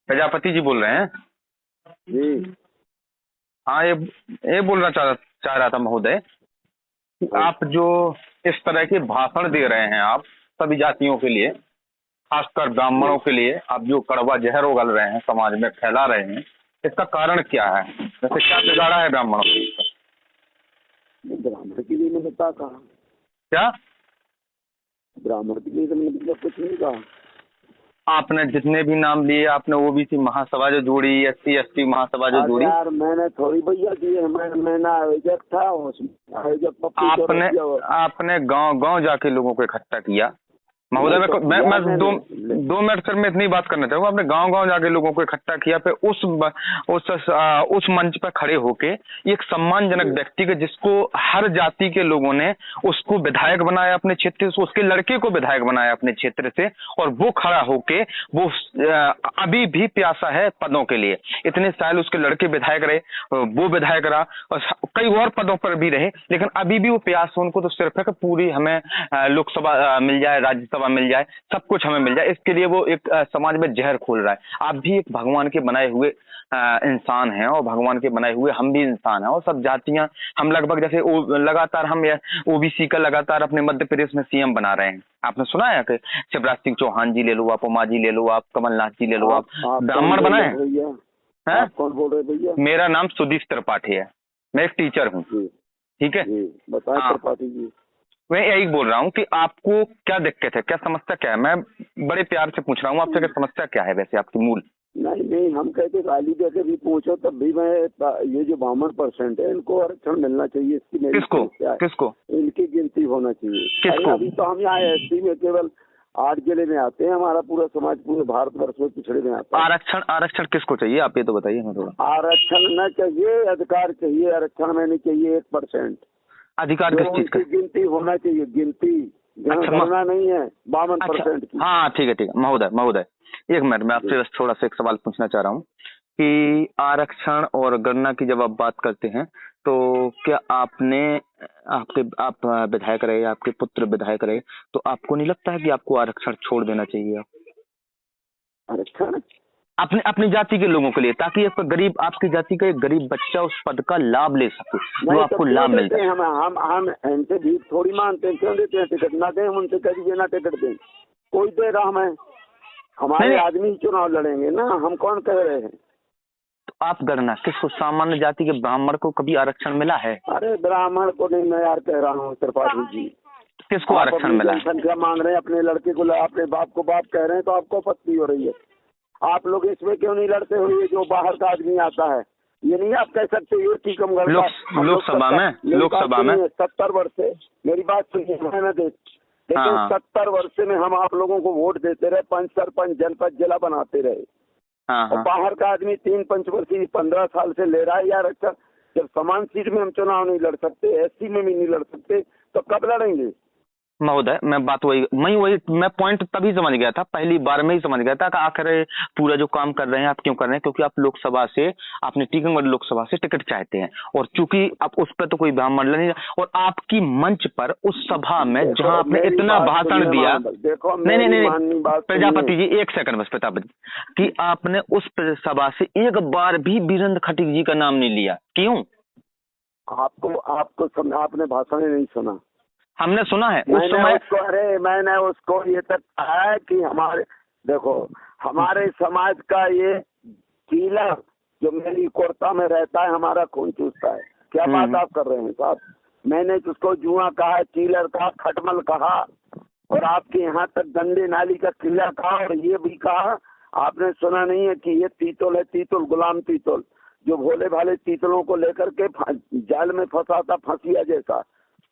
प्रजापति जी बोल रहे हैं? जी। हाँ, ये बोलना चाह रहा था महोदय कि आप जो इस तरह के भाषण दे रहे हैं आप सभी जातियों के लिए, खासकर ब्राह्मणों के लिए, आप जो कड़वा जहर उगल रहे हैं, समाज में फैला रहे हैं, इसका कारण क्या है? वैसे क्या बिगाड़ा है ब्राह्मणों को? ब्राह्मण के लिए मैंने क्या कहा? क्या ब्राह्मण के लिए तो मैंने कुछ नहीं कहा। आपने जितने भी नाम लिए, आपने ओबीसी महासभा जो जोड़ी, SC ST महासभा जो जोड़ी, यार मैंने थोड़ी भैया की है, मैं ना आयोजक था उसमें। आयोजक आपने गांव गांव जाके लोगों को इकट्ठा किया। महोदय मैं 2 मिनट सर, मैं इतनी बात करना चाहूँगा। आपने गांव गांव जाके लोगों को इकट्ठा किया, फिर उस मंच पर खड़े होके एक सम्मानजनक व्यक्ति के, जिसको हर जाति के लोगों ने उसको विधायक बनाया अपने क्षेत्र से, उसके लड़के को विधायक बनाया अपने क्षेत्र से, और वो खड़ा होके वो अभी भी प्यासा है पदों के लिए। इतने साल उसके लड़के विधायक रहे, वो विधायक रहा, और कई और पदों पर भी रहे, लेकिन अभी भी वो प्यास है। उनको तो सिर्फ है कि पूरी हमें लोकसभा मिल जाए, राज्यसभा मिल जाए, सब कुछ हमें मिल जाए। इसके लिए वो एक समाज में जहर खोल रहा है। आप भी एक भगवान के बनाए हुए इंसान हैं, और भगवान के बनाए हुए हम भी इंसान हैं, और सब जातियां हम लगभग, जैसे लगातार हम ओबीसी का लगातार अपने मध्य प्रदेश में CM बना रहे हैं। आपने सुना है कि शिवराज सिंह चौहान जी ले लो आप, उमा जी ले लो आप, कमलनाथ जी ले लो आप, ब्राह्मण बनाए हैं। कौन बोल रहे भैया? मेरा नाम सुदीप त्रिपाठी है, मैं एक टीचर हूँ। ठीक है, बताएं त्रिपाठी जी। मैं यही बोल रहा हूँ कि आपको क्या दिक्कत है, क्या समस्या क्या है? मैं बड़े प्यार से पूछ रहा हूँ आपसे कि समस्या क्या है वैसे आपकी मूल। नहीं, हम कहते गाली देके भी पूछो तब भी मैं, ये जो 52% है इनको आरक्षण मिलना चाहिए। इसकी मेरी किसको इनकी गिनती होना चाहिए। किसको? अभी तो हम यहाँ SC में केवल 8 जिले में आते हैं। हमारा पूरा समाज पूरे भारतवर्ष में पिछड़े में आता है। आरक्षण किसको चाहिए? आप ये तो बताइए हमें थोड़ा। आरक्षण न चाहिए, अधिकार चाहिए। आरक्षण में नहीं चाहिए 1%। अधिकार किस चीज का? गिनती होना चाहिए, गिनती जनगणना नहीं है 52% की। हाँ ठीक है महोदय, एक मिनट में आपसे बस थोड़ा सा एक सवाल पूछना चाह रहा हूँ कि आरक्षण और गणना की जब आप बात करते हैं, तो क्या आप विधायक रहे, आपके पुत्र विधायक रहे, तो आपको नहीं लगता है कि आपको आरक्षण छोड़ देना चाहिए? आरक्षण अपनी जाति के लोगों के लिए, ताकि एक गरीब, आपकी जाति का एक गरीब बच्चा उस पद का लाभ ले सके, वो आपको लाभ मिल जाए। हम इनसे भी थोड़ी मानते हैं। क्यों देते हैं टिकट? ना दें, उनसे कह दीजिए ना टिकट दें। कोई दे रहा हमें, हमारे आदमी चुनाव लड़ेंगे ना, हम कौन कह रहे हैं? तो आप गणना किसको, सामान्य जाति के ब्राह्मण को कभी आरक्षण मिला है? अरे ब्राह्मण को नहीं, मैं यार कह रहा हूँ त्रिपाठी जी, किसको आरक्षण मिला है? संख्या मांग रहे हैं, अपने लड़के को, अपने बाप को बाप कह रहे हैं, तो आपको आपत्ति हो रही है। आप लोग इसमें क्यों नहीं लड़ते हुए? जो बाहर का आदमी आता है, ये नहीं आप कह सकते ये टीकमगढ़ लोकसभा में 70 वर्ष से, मेरी बात सुनिए, लेकिन 70 वर्ष में हम आप लोगों को वोट देते रहे, पंच सरपंच जनपद जिला बनाते रहे। और बाहर का आदमी 3 पंचवर्षीय 15 साल से ले रहा है यार। अच्छा, जब समान सीट में हम चुनाव नहीं लड़ सकते, SC में भी नहीं लड़ सकते, तो कब लड़ेंगे? महोदय मैं पॉइंट तभी समझ गया था, पहली बार में ही समझ गया था कि आखिर पूरा जो काम कर रहे हैं आप क्यों कर रहे हैं, क्योंकि आप लोकसभा से, आपने टीकमगढ़ लोकसभा से टिकट चाहते हैं, और चूंकि आप उस पर तो कोई ब्राह्मण नहीं, और आपकी मंच पर उस सभा में जहां आपने इतना भाषण दिया, नहीं प्रजापति जी एक सेकंड बस, प्रजापति कि आपने उस सभा से एक बार भी वीरेंद्र खटीक जी का नाम नहीं लिया, क्यों? आपने भाषण नहीं सुना? हमने सुना है उस समय। मैंने उसको ये तक कहा है कि हमारे समाज का ये कीलर जो मेरी कुर्ता में रहता है, हमारा खून चूसता है। क्या बात आप कर रहे हैं साहब? मैंने उसको जुआ कहा, कीलर कहा, खटमल कहा, और आपके यहाँ तक गंदे नाली का किला कहा, और ये भी कहा। आपने सुना नहीं है कि ये तीतुल है, तीतुल, गुलाम तीतुल, जो भोले भाले तीतुलों को लेकर के जाल में फंसाता, फंसिया जैसा,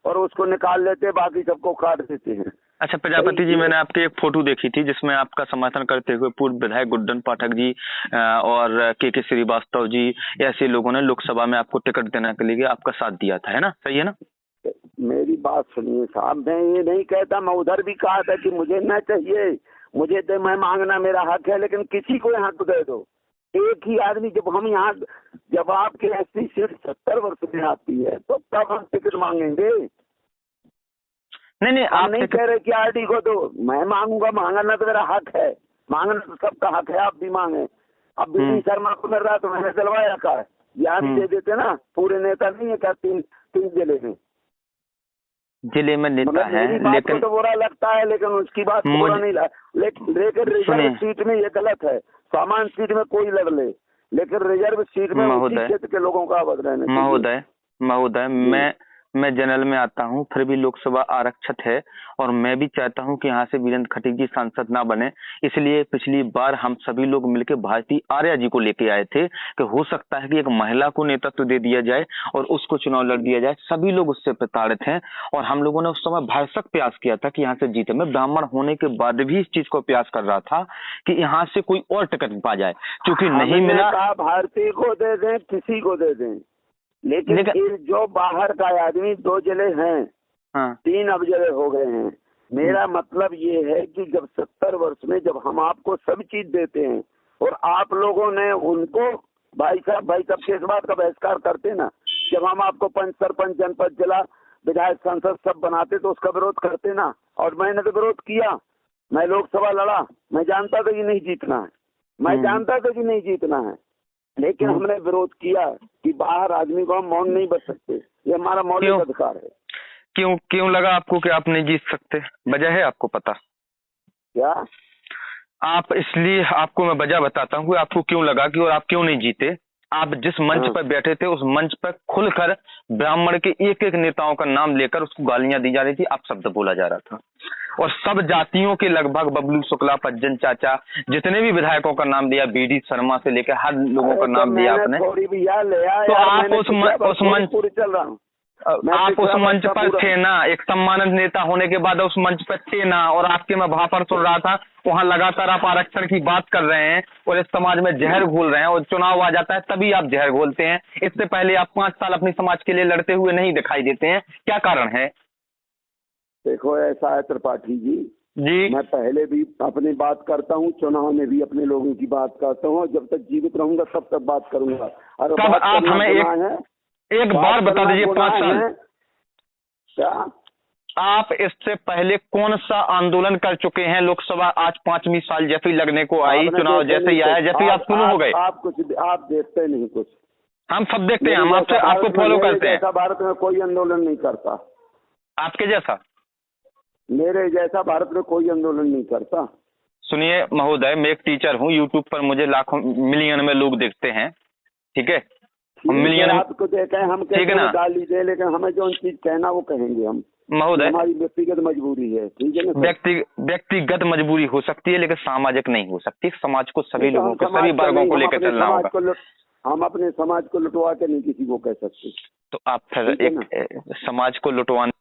और उसको निकाल लेते, बाकी सबको काट देते हैं। अच्छा प्रजापति जी, मैंने आपकी एक फोटो देखी थी जिसमें आपका समर्थन करते हुए पूर्व विधायक गुड्डन पाठक जी और के श्रीवास्तव जी, ऐसे लोगों ने लोकसभा में आपको टिकट देने के लिए आपका साथ दिया था, है ना? सही है ना? मेरी बात सुनिए साहब, मैं ये नहीं कहता, मैं उधर भी कहा था कि मुझे न चाहिए, मुझे दे, मैं मांगना मेरा हक है, लेकिन किसी को यहाँ तो दे दो। एक ही आदमी, जब आपके SC सीट 70 वर्ष में आती है, तो तब हम टिकट मांगेंगे। नहीं आप नहीं कह रहे कि RD को दो, मैं मांगूंगा, मांगना तो मेरा हक है, मांगना तो सबका हक है, आप भी मांगे। अब बीडी शर्मा को मिल रहा है तो मैंने दिलवाया का है, यहाँ भी दे देते ना, पूरे नेता नहीं है क्या तीन जिले में नेता है, मेरी बात लेकिन को तो बुरा लगता है, लेकिन उसकी बात को बुरा नहीं लेकिन रिजर्व सीट में ये गलत है। सामान्य सीट में कोई लड़ ले, लेकिन रिजर्व सीट में उसी क्षेत्र के लोगों का आवाज रहने। महोदय मैं जनरल में आता हूं, फिर भी लोकसभा आरक्षित है और मैं भी चाहता हूं कि यहाँ से वीरेंद्र खटीक जी सांसद ना बने। इसलिए पिछली बार हम सभी लोग मिलकर भारती आर्या जी को लेके आए थे कि हो सकता है कि एक महिला को नेतृत्व दे दिया जाए और उसको चुनाव लड़ दिया जाए। सभी लोग उससे प्रताड़ित हैं और हम लोगों ने उस समय भरसक प्रयास किया था कि यहाँ से जीते। मैं ब्राह्मण होने के बाद भी इस चीज को प्रयास कर रहा था कि यहाँ से कोई और टिकट पा जाए, क्योंकि नहीं मिला। भारती को दे दें, किसी को दे दें, लेकिन जो बाहर का आदमी 2 जिले हैं, हाँ। 3 अब जिले हो गए हैं। मेरा मतलब ये है कि जब 70 वर्ष में जब हम आपको सब चीज देते हैं और आप लोगों ने उनको भाई साहब के इस बात का बहिष्कार करते ना, जब हम आपको पंच, सरपंच, जनपद, जिला, विधायक, संसद सब बनाते तो उसका विरोध करते ना, और मैंने तो विरोध किया। मैं लोकसभा लड़ा, मैं जानता था कि नहीं जीतना है, मैं जानता था कि नहीं जीतना है, लेकिन हमने विरोध किया कि बाहर आदमी को हम मौन नहीं बच सकते, ये हमारा मौलिक अधिकार है। क्यों लगा आपको कि आप नहीं जीत सकते? वजह है आपको पता क्या? आप इसलिए आपको मैं वजह बताता हूँ आपको क्यों लगा कि और आप क्यों नहीं जीते। आप जिस मंच पर बैठे थे उस मंच पर खुलकर ब्राह्मण के एक एक नेताओं का नाम लेकर उसको गालियां दी जा रही थी, आप शब्द बोला जा रहा था और सब जातियों के लगभग बबलू शुक्ला, पज्जन चाचा, जितने भी विधायकों का नाम दिया, बीडी शर्मा से लेकर हर लोगों का नाम दिया आपने। तो आप उस मंच चल रहा हूँ, आप उस मंच पर थे ना, एक सम्मानित नेता होने के बाद उस मंच पर थे ना, और आपके मैं वहां पर सुन रहा था वहां लगातार आप आरक्षण की बात कर रहे हैं और इस समाज में जहर घोल रहे हैं, और चुनाव आ जाता है तभी आप जहर घोलते हैं। इससे पहले आप 5 साल अपनी समाज के लिए लड़ते हुए नहीं दिखाई देते हैं, क्या कारण है? देखो ऐसा है त्रिपाठी जी, मैं पहले भी अपनी बात करता हूँ, चुनाव में भी अपने लोगों की बात करता हूँ, जब तक जीवित रहूंगा तब तक बात करूंगा। तब आप हमें एक बार बता दीजिए, 5 साल क्या आप इससे पहले कौन सा आंदोलन कर चुके हैं? लोकसभा आज 5वीं साल जैसे ही लगने को आई, चुनाव जैसे ही आया, जैसे ही आप शुरू हो गए, आप देखते नहीं कुछ। हम सब देखते हैं, हम आपको फॉलो करते हैं। ऐसा भारत में कोई आंदोलन नहीं करता आपके जैसा, मेरे जैसा भारत में कोई आंदोलन नहीं करता। सुनिए महोदय, मैं एक टीचर हूँ, यूट्यूब पर मुझे लाखों मिलियन में लोग देखते हैं, ठीक है, मिलियन आपको देखें, हम कैसे गाली दे, लेकिन हमें जो चीज कहना वो कहेंगे हम महोदय। हमारी व्यक्तिगत मजबूरी है, ठीक है ना? व्यक्तिगत मजबूरी हो सकती है लेकिन सामाजिक नहीं हो सकती। समाज को सभी लोगों को, सभी वर्गों को लेकर चलना होगा। हम अपने समाज को लुटवा के नहीं किसी को कह सकते। तो आप फिर एक समाज को लुटवाने